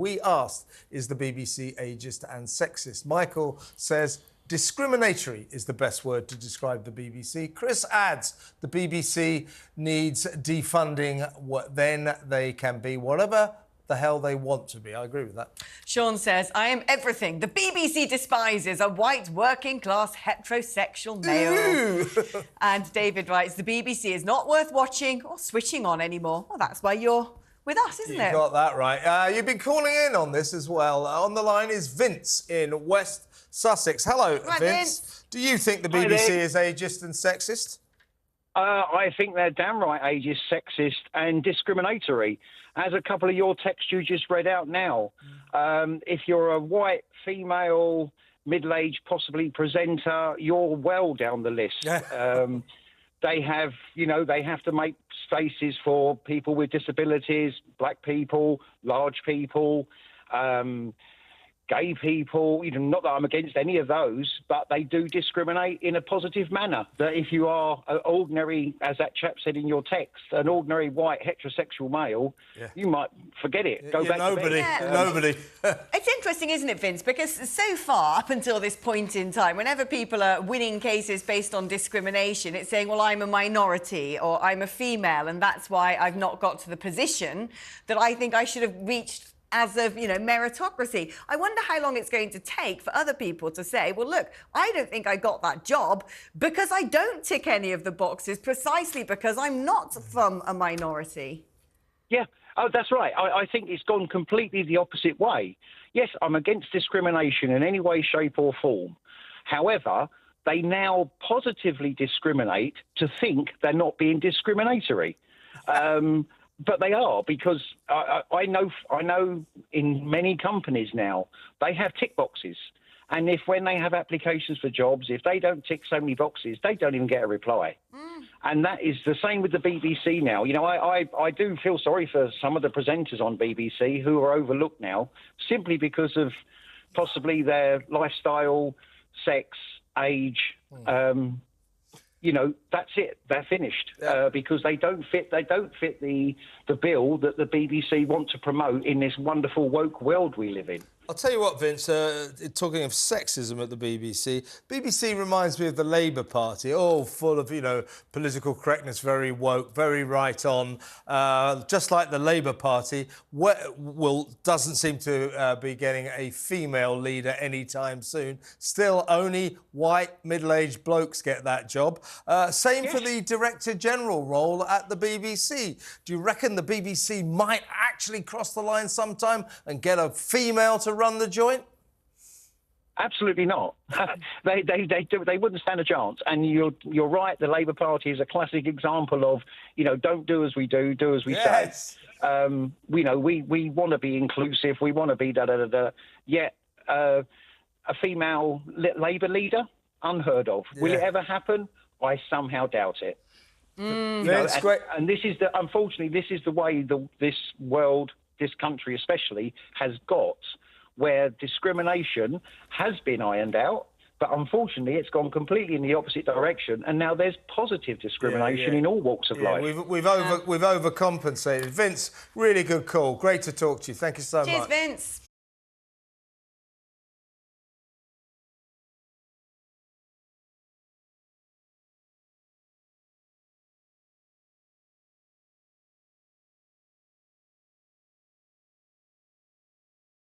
We asked, is the BBC ageist and sexist? Michael says, discriminatory is the best word to describe the BBC. Chris adds, the BBC needs defunding, then they can be whatever the hell they want to be. I agree with that. Sean says, I am everything the BBC despises, a white, working-class, heterosexual male. And David writes, the BBC is not worth watching or switching on anymore. Well, that's why you're with us, isn't it? You got that right. You've been calling in on this as well. On the line is Vince in West Sussex. Hello, Right, Vince. Do you think the BBC is ageist and sexist? I think they're damn right ageist, sexist and discriminatory. As a couple of your texts you just read out now, if you're a white, female, middle-aged, possibly presenter, you're well down the list. They have, they have to make spaces for people with disabilities, black people, large people, gay people. Not that I'm against any of those, but they do discriminate in a positive manner. That if you are an ordinary, as that chap said in your text, an ordinary white heterosexual male, you might forget it. Go back to bed. Nobody. It's interesting, isn't it, Vince? Because so far, up until this point in time, whenever people are winning cases based on discrimination, it's saying, well, I'm a minority or I'm a female, and that's why I've not got to the position that I think I should have reached as of, meritocracy. I wonder how long it's going to take for other people to say, well, look, I don't think I got that job because I don't tick any of the boxes precisely because I'm not from a minority. Yeah, that's right. I think it's gone completely the opposite way. Yes, I'm against discrimination in any way, shape or form. However, they now positively discriminate to think they're not being discriminatory. But they are, because I know in many companies now, they have tick boxes. And when they have applications for jobs, if they don't tick so many boxes, they don't even get a reply. And that is the same with the BBC now. I do feel sorry for some of the presenters on BBC who are overlooked now simply because of possibly their lifestyle, sex, age, that's it. They're finished because they don't fit the bill that the BBC want to promote in this wonderful woke world we live in. I'll tell you what, Vince, talking of sexism at the BBC reminds me of the Labour Party, all full of, political correctness, very woke, very right on, just like the Labour Party doesn't seem to be getting a female leader anytime soon. Still, only white, middle-aged blokes get that job. Same for the Director General role at the BBC. Do you reckon the BBC might actually cross the line sometime and get a female to run the joint? Absolutely not. They wouldn't stand a chance. And you're right. The Labour Party is a classic example of don't do as we do as we say. We want to be inclusive. We want to be da-da-da-da. Yet a female Labour leader, unheard of. Will it ever happen? I somehow doubt it. Great. And this is unfortunately, this is the way this world, this country especially, has got, where discrimination has been ironed out, but unfortunately it's gone completely in the opposite direction, and now there's positive discrimination in all walks of life. We've overcompensated. Vince, really good call. Great to talk to you. Thank you so much. Cheers, Vince.